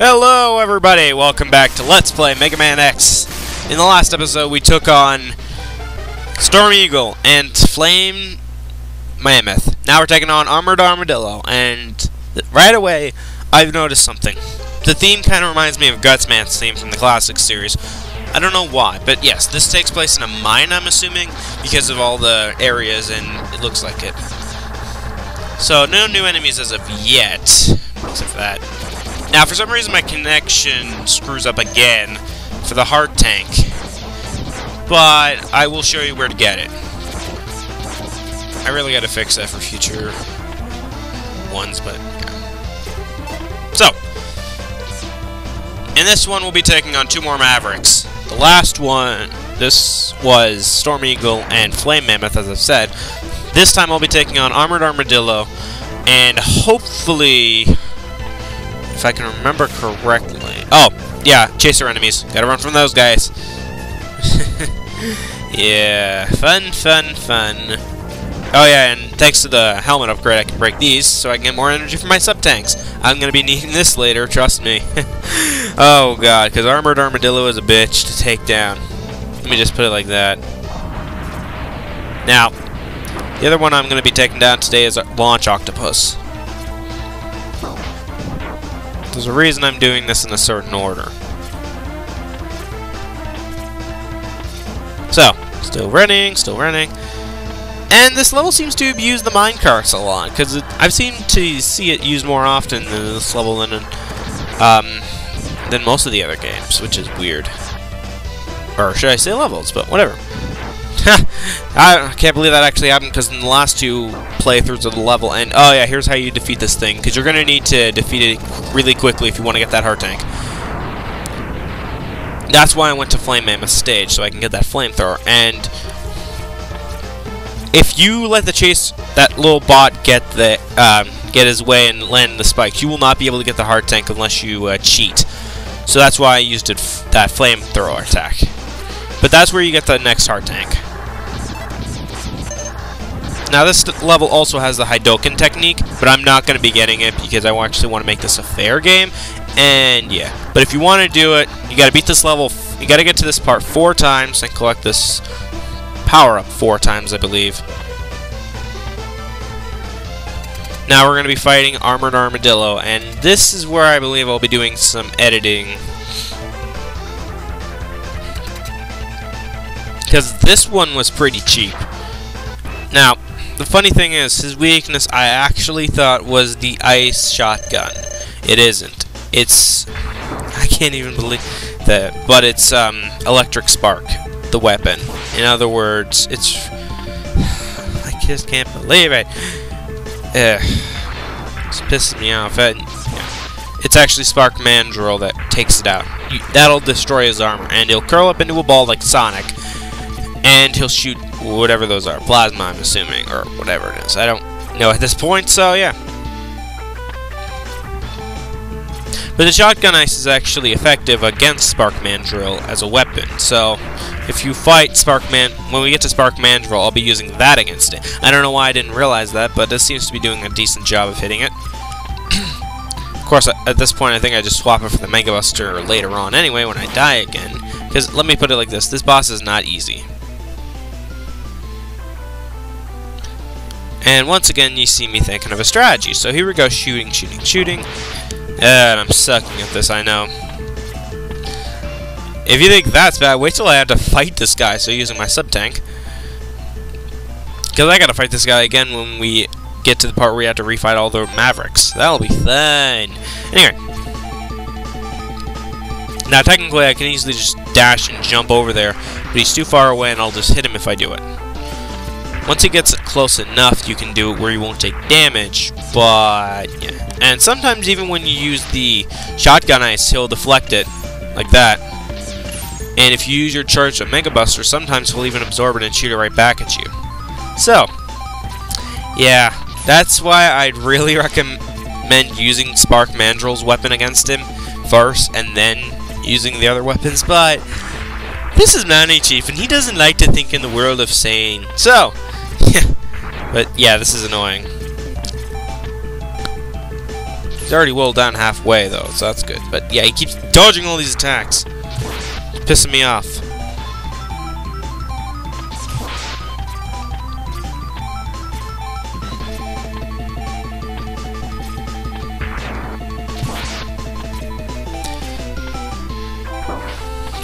Hello everybody, welcome back to Let's Play Megaman X. In the last episode we took on Storm Eagle and Flame Mammoth. Now we're taking on Armored Armadillo, and right away I've noticed something. The theme kind of reminds me of Gutsman's theme from the classic series. I don't know why, but yes, this takes place in a mine, I'm assuming, because of all the areas, and it looks like it. So no new enemies as of yet, except for that. Now, for some reason, my connection screws up again for the heart tank, but I will show you where to get it. I really got to fix that for future ones, but yeah. So, in this one, we'll be taking on two more Mavericks. The last one, this was Storm Eagle and Flame Mammoth, as I've said. This time, I'll be taking on Armored Armadillo, and hopefully, if I can remember correctly. Oh, yeah, chaser enemies. Gotta run from those guys. Yeah, fun. Oh yeah, and thanks to the helmet upgrade, I can break these, so I can get more energy for my sub-tanks. I'm gonna be needing this later, trust me. Oh god, because Armored Armadillo is a bitch to take down. Let me just put it like that. Now, the other one I'm gonna be taking down today is Launch Octopus. There's a reason I'm doing this in a certain order. So, still running. And this level seems to abuse the minecarts a lot, because I've seemed to see it used more often in this level than most of the other games, which is weird. Or should I say levels, but whatever. I can't believe that actually happened, because in the last two playthroughs of the level, and oh yeah, here's how you defeat this thing, because you're going to need to defeat it really quickly if you want to get that heart tank. That's why I went to Flame Mammoth stage, so I can get that flamethrower, and if you let that little bot get his way and land the spikes, you will not be able to get the heart tank unless you cheat. So that's why I used that flamethrower attack. But that's where you get the next heart tank. Now this level also has the Hadoken technique, but I'm not going to be getting it because I actually want to make this a fair game. And yeah, but if you want to do it, you got to beat this level. You got to get to this part 4 times and collect this power-up 4 times, I believe. Now we're going to be fighting Armored Armadillo, and this is where I believe I'll be doing some editing. Because this one was pretty cheap. Now, the funny thing is, his weakness I actually thought was the ice shotgun. It isn't. It's... I can't even believe that. But it's electric spark, the weapon. In other words, it's... I just can't believe it. It's pissing me off. It's actually Spark Mandrill that takes it out. That'll destroy his armor, and he'll curl up into a ball like Sonic. And he'll shoot whatever those are. Plasma, I'm assuming, or whatever it is. I don't know at this point, so yeah. But the shotgun ice is actually effective against Spark Mandrill as a weapon. So if you fight when we get to Spark Mandrill, I'll be using that against it. I don't know why I didn't realize that, but this seems to be doing a decent job of hitting it. Of course, at this point, I think I just swap it for the Mega Buster later on anyway when I die again. Because let me put it like this: this boss is not easy. And once again, you see me thinking of a strategy. So here we go, shooting. And I'm sucking at this, I know. If you think that's bad, wait till I have to fight this guy, so using my sub-tank. Because I gotta fight this guy again when we get to the part where we have to refight all the Mavericks. That'll be fun. Anyway. Now, technically, I can easily just dash and jump over there, but he's too far away, and I'll just hit him if I do it. Once he gets close enough, you can do it where you won't take damage, but yeah. And sometimes even when you use the shotgun ice, he'll deflect it, like that. And if you use your charge of Mega Buster, sometimes he'll even absorb it and shoot it right back at you. So, yeah, that's why I'd really recommend using Spark Mandrill's weapon against him first, and then using the other weapons, but this is Money Chief, and he doesn't like to think in the world of sane. So, but yeah, this is annoying. He's already whittled down halfway, though, so that's good. But yeah, he keeps dodging all these attacks. It's pissing me off.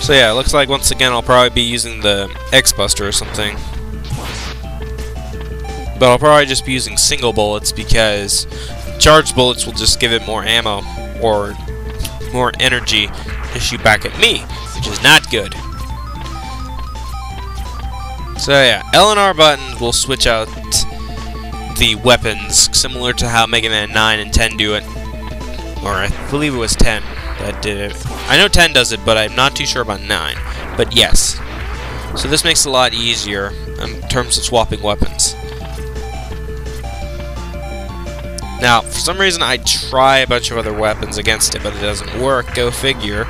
So yeah, it looks like once again I'll probably be using the X-Buster or something. But I'll probably just be using single bullets because charged bullets will just give it more ammo or more energy to shoot back at me, which is not good. So yeah, L and R buttons will switch out the weapons similar to how Megaman 9 and 10 do it. Or I believe it was 10 that did it. I know 10 does it, but I'm not too sure about 9. But yes. So this makes it a lot easier in terms of swapping weapons. Now, for some reason I try a bunch of other weapons against it, but it doesn't work. Go figure.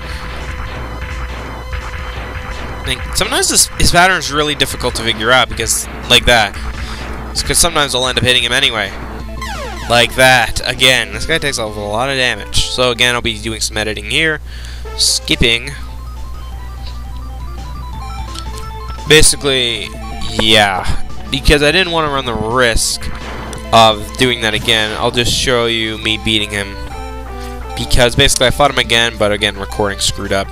I think sometimes his pattern is really difficult to figure out because, like that. It's because sometimes I'll end up hitting him anyway. Like that. Again, this guy takes off a lot of damage. So again, I'll be doing some editing here. Skipping. Basically, yeah. Because I didn't want to run the risk of doing that again. I'll just show you me beating him. Because basically I fought him again, but again, recording screwed up.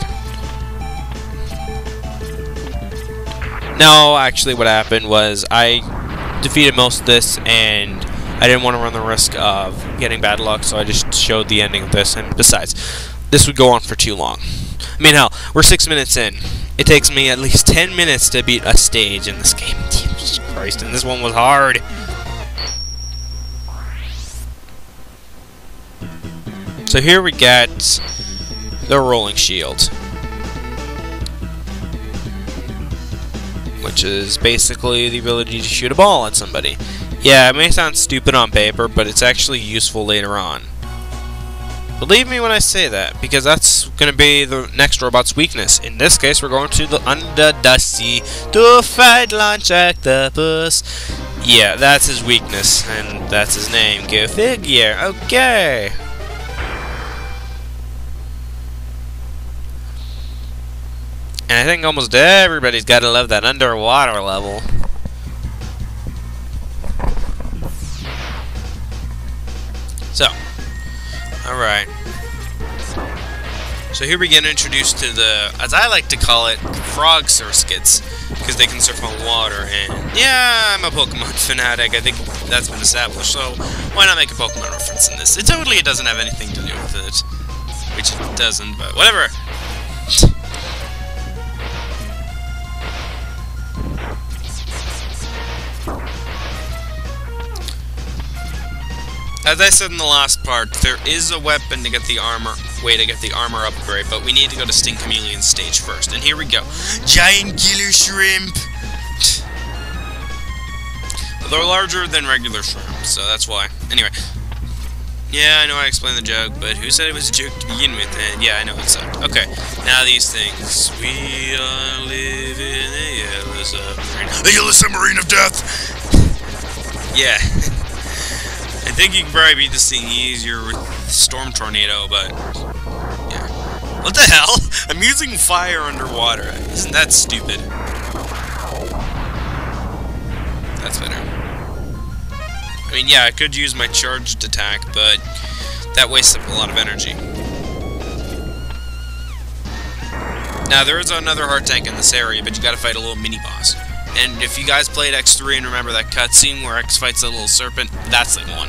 No, actually what happened was I defeated most of this and I didn't want to run the risk of getting bad luck, so I just showed the ending of this, and besides, this would go on for too long. I mean, hell, we're 6 minutes in. It takes me at least 10 minutes to beat a stage in this game. Jesus Christ, and this one was hard. So here we get the rolling shield, which is basically the ability to shoot a ball at somebody. Yeah, it may sound stupid on paper, but it's actually useful later on. Believe me when I say that, because that's going to be the next robot's weakness. In this case, we're going to the under the sea to fight launch octopus. Yeah, that's his weakness, and that's his name. Go figure. Okay. And I think almost everybody's got to love that underwater level. So, alright. So here we get introduced to the, as I like to call it, frog circuits, because they can surf on water, and yeah, I'm a Pokemon fanatic, I think that's been established, so why not make a Pokemon reference in this? It totally doesn't have anything to do with it, which it doesn't, but whatever. As I said in the last part, there is a weapon to get the armor, upgrade, but we need to go to Sting Chameleon's stage first. And here we go. Giant killer shrimp! They're larger than regular shrimp, so that's why. Anyway. Yeah, I know I explained the joke, but who said it was a joke to begin with? And yeah, I know it sucked. Okay, now these things. We are living a yellow submarine. A yellow submarine of death! Yeah. I think you can probably beat this thing easier with Storm Tornado, but yeah. What the hell? I'm using fire underwater. Isn't that stupid? That's better. I mean, yeah, I could use my charged attack, but that wastes up a lot of energy. Now, there is another heart tank in this area, but you gotta fight a little mini-boss. And if you guys played X3 and remember that cutscene where X fights a little serpent, that's the one.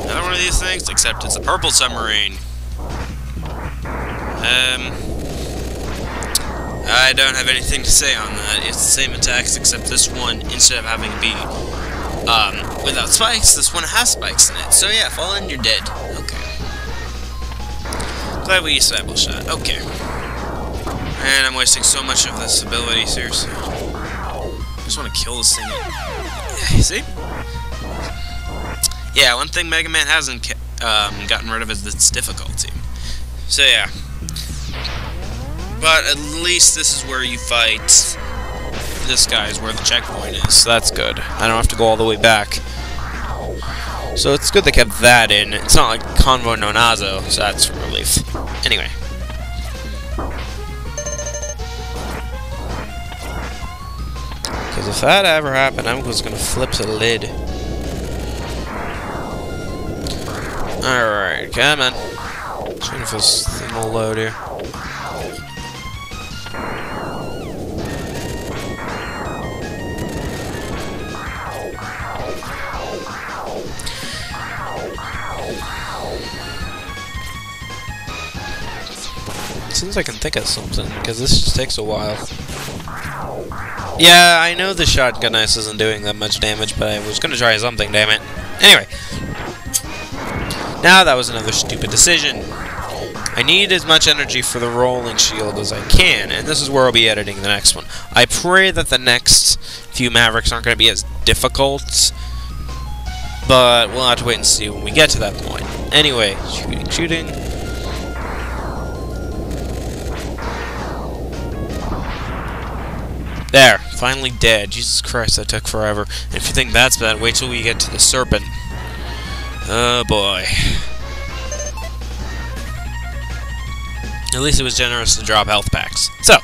Another one of these things, except it's a purple submarine. I don't have anything to say on that. It's the same attacks, except this one, instead of having to be without spikes, this one has spikes in it. So yeah, fall in, you're dead. Okay. Glad we established that. Okay. Man, I'm wasting so much of this ability, seriously. I just want to kill this thing. See? Yeah, one thing Mega Man hasn't gotten rid of is its difficulty. So yeah. But at least this is where you fight. This guy is where the checkpoint is, so that's good. I don't have to go all the way back. So it's good they kept that in. It's not like Convo no Nazo, so that's a relief. Anyway. Because if that ever happened, I'm just gonna flip the lid. Alright, come on. Seeing if this thing will load here. As soon as I can think of something, because this just takes a while. Yeah, I know the shotgun ice isn't doing that much damage, but I was gonna try something, damn it. Anyway. Now that was another stupid decision. I need as much energy for the rolling shield as I can, and this is where I'll be editing the next one. I pray that the next few Mavericks aren't going to be as difficult, but we'll have to wait and see when we get to that point. Anyway, shooting. There, finally dead. Jesus Christ, that took forever. And if you think that's bad, wait till we get to the serpent. Oh boy. At least it was generous to drop health packs. So.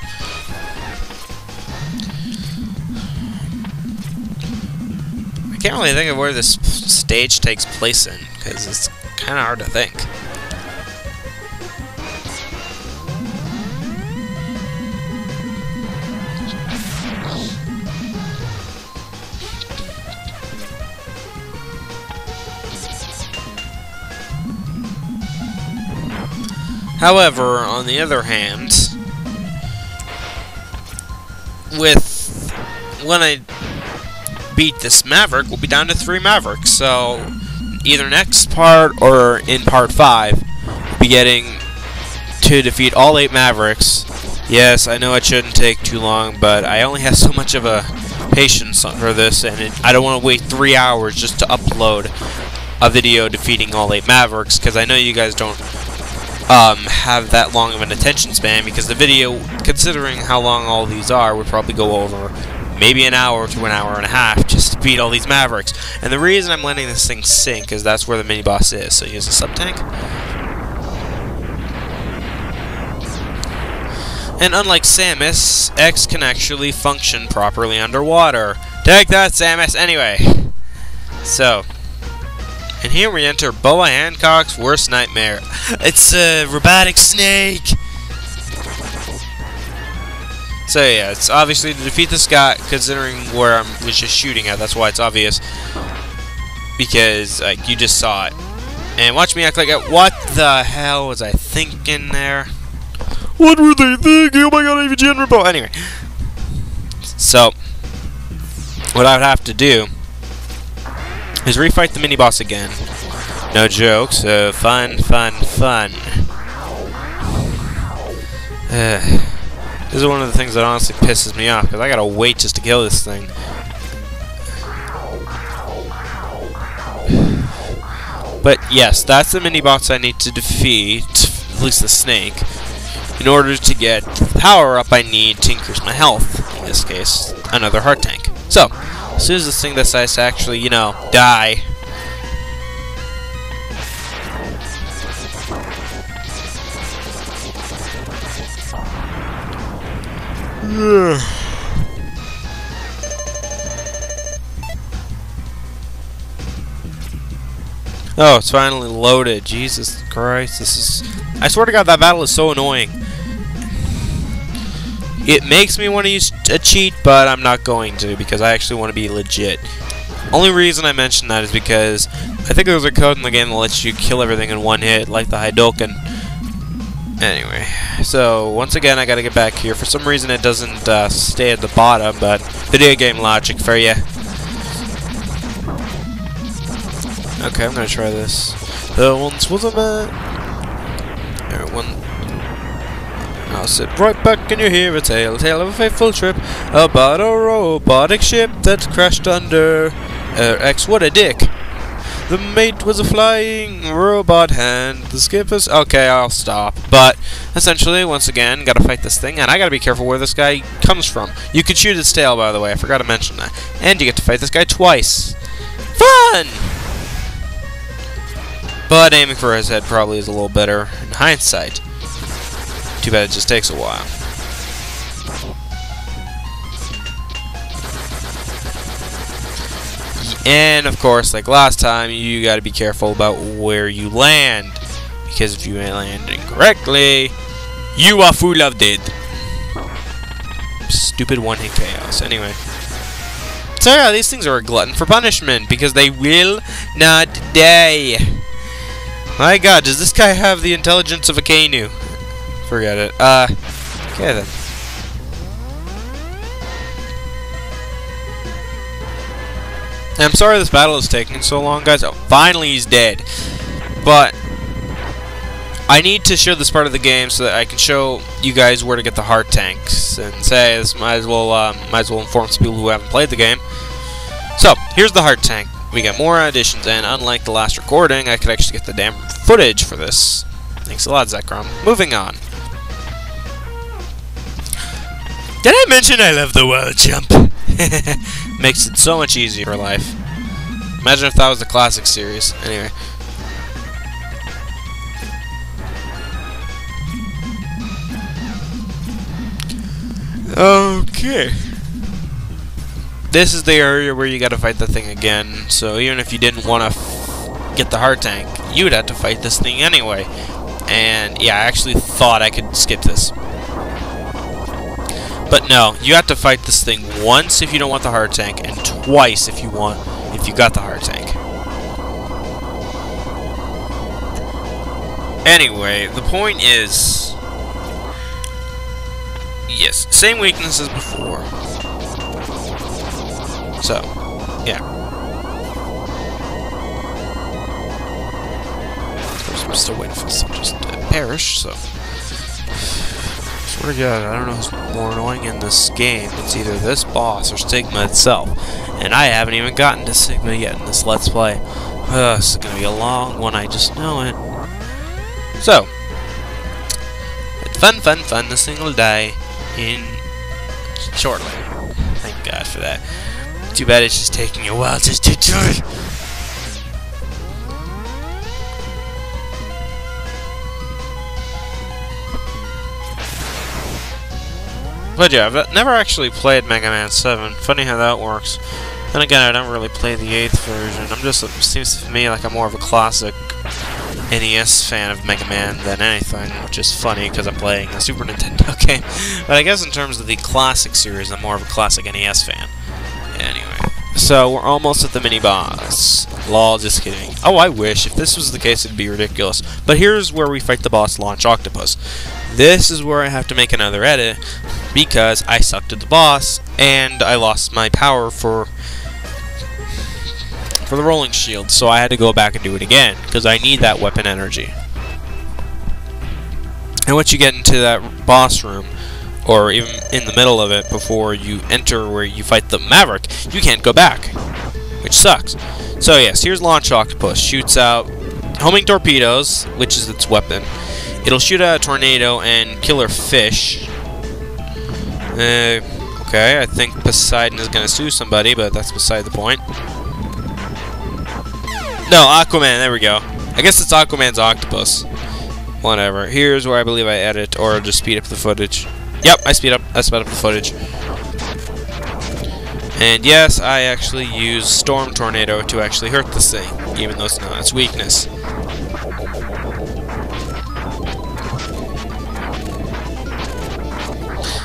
I can't really think of where this stage takes place in, because it's kind of hard to think. However, on the other hand, when I beat this Maverick, we'll be down to 3 Mavericks. So, either next part or in part 5, we'll be getting to defeat all 8 Mavericks. Yes, I know it shouldn't take too long, but I only have so much of a patience for this, and I don't want to wait 3 hours just to upload a video defeating all 8 Mavericks, because I know you guys don't have that long of an attention span, because the video, considering how long all these are, would probably go over maybe an hour to an hour and a half just to beat all these Mavericks. And the reason I'm letting this thing sink is that's where the mini boss is. So use a sub-tank. And unlike Samus, X can actually function properly underwater. Take that, Samus! Anyway. So. And here we enter Boa Hancock's worst nightmare. It's a robotic snake! So yeah, it's obviously to defeat this guy, considering where I was just shooting at, that's why it's obvious. Because, like, you just saw it. And watch me act like it. What the hell was I thinking there? What were they thinking? Oh my god, I have a gen repo! Anyway. So, what I would have to do is refight the mini-boss again. No joke, so fun. This is one of the things that honestly pisses me off, because I gotta wait just to kill this thing. But yes, that's the mini-boss I need to defeat, at least the snake, in order to get the power-up I need to increase my health. In this case, another heart tank. So, as soon as this thing decides to actually, you know, die. Oh, it's finally loaded. Jesus Christ, this is... I swear to God, that battle is so annoying. It makes me want to use a cheat, but I'm not going to, because I actually want to be legit. Only reason I mention that is because I think there's a code in the game that lets you kill everything in one hit, like the Hadouken. Anyway, so once again I gotta get back here. For some reason it doesn't stay at the bottom, but video game logic for you. Okay, I'm gonna try this. There once was a man. I'll sit right back and you hear a tale of a fateful trip about a robotic ship that crashed under X. What a dick! The mate was a flying robot hand. The skipper's... Okay, I'll stop. But, essentially, once again, gotta fight this thing, and I gotta be careful where this guy comes from. You can shoot its tail, by the way. I forgot to mention that. And you get to fight this guy twice. Fun! But aiming for his head probably is a little better in hindsight. Too bad it just takes a while. And of course, like last time, you gotta be careful about where you land. Because if you land incorrectly, you are full of dead. Stupid one-hit chaos. Anyway. So yeah, these things are a glutton for punishment because they will not die. My god, does this guy have the intelligence of a Kainu? Forget it. Okay then. I'm sorry this battle is taking so long, guys. Oh, finally he's dead. But I need to show this part of the game so that I can show you guys where to get the heart tanks. And say this might as well inform some people who haven't played the game. So here's the heart tank. We got more additions, and unlike the last recording, I could actually get the damn footage for this. Thanks a lot, Zekrom. Moving on. Did I mention I love the wall jump? Makes it so much easier for life. Imagine if that was the classic series. Anyway. Okay. This is the area where you gotta fight the thing again. So even if you didn't want to get the heart tank, you'd have to fight this thing anyway. And yeah, I actually thought I could skip this. But no, you have to fight this thing once if you don't want the heart tank, and twice if you got the heart tank. Anyway, the point is, yes, same weakness as before. So, yeah. Of course, I'm still waiting for this to just perish, so. Swear to God, I don't know who's more annoying in this game. It's either this boss or Sigma itself. And I haven't even gotten to Sigma yet in this Let's Play. This is gonna be a long one, I just know it. So, fun, fun, fun. This thing will die in shortly. Thank God for that. Too bad it's just taking a while just to do it. But yeah, I've never actually played Mega Man 7. Funny how that works. Then again, I don't really play the 8th version. It seems to me like I'm more of a classic NES fan of Mega Man than anything, which is funny because I'm playing a Super Nintendo game. But I guess in terms of the classic series, I'm more of a classic NES fan. Anyway, so we're almost at the mini-boss. Lol, just kidding. Oh, I wish. If this was the case, it'd be ridiculous. But here's where we fight the boss, Launch Octopus. This is where I have to make another edit, because I sucked at the boss, and I lost my power for the rolling shield, so I had to go back and do it again, because I need that weapon energy. And once you get into that boss room, or even in the middle of it, before you enter where you fight the Maverick, you can't go back, which sucks. So yes, here's Launch Octopus. Shoots out homing torpedoes, which is its weapon. It'll shoot out a tornado and killer fish. Okay, I think Poseidon is gonna sue somebody, but that's beside the point. No, Aquaman, there we go. I guess it's Aquaman's octopus. Whatever. Here's where I believe I edit, or just speed up the footage. Yep, I sped up the footage. And yes, I actually use Storm Tornado to actually hurt this thing, even though it's not its weakness.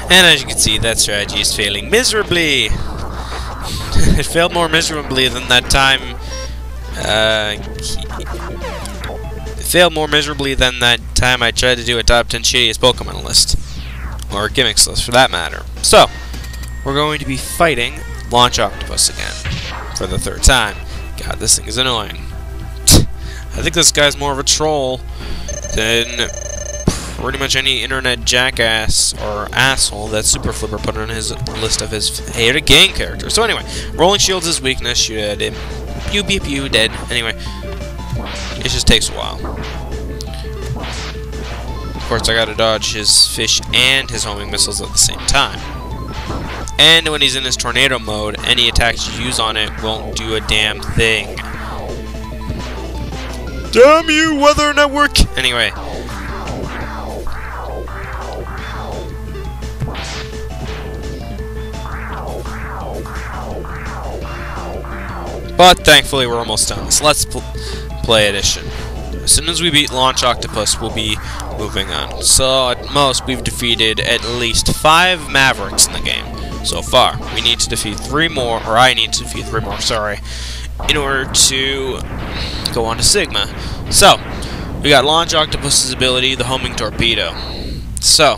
And as you can see, that strategy is failing miserably. It failed more miserably than that time. It failed more miserably than that time I tried to do a top 10 shittiest Pokemon list. Or gimmicks list, for that matter. So, we're going to be fighting Launch Octopus again. For the third time. God, this thing is annoying. I think this guy's more of a troll than pretty much any internet jackass or asshole that Super Flipper put on his list of his hated gang characters. So anyway, Rolling Shield's his weakness. Shoot at him. Pew, pew, pew, dead. Anyway, it just takes a while. Of course, I gotta dodge his fish and his homing missiles at the same time. And when he's in his tornado mode, any attacks you use on it won't do a damn thing. Damn you, Weather Network! Anyway. But thankfully we're almost done. So let's play edition. As soon as we beat Launch Octopus, we'll be moving on. So at most we've defeated at least 5 Mavericks in the game so far. We need to defeat 3 more, or I need to defeat 3 more, sorry, in order to go on to Sigma. So, we got Launch Octopus's ability, the homing torpedo. So,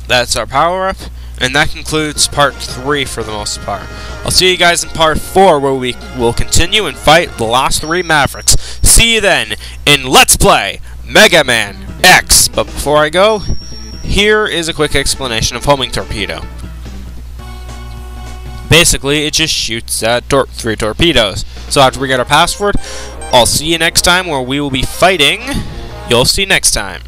that's our power-up, and that concludes part 3 for the most part. I'll see you guys in part 4, where we will continue and fight the last 3 Mavericks. See you then in Let's Play Megaman X. But before I go, here is a quick explanation of homing torpedo. Basically, it just shoots 3 torpedoes. So after we get our password, I'll see you next time where we will be fighting. You'll see next time.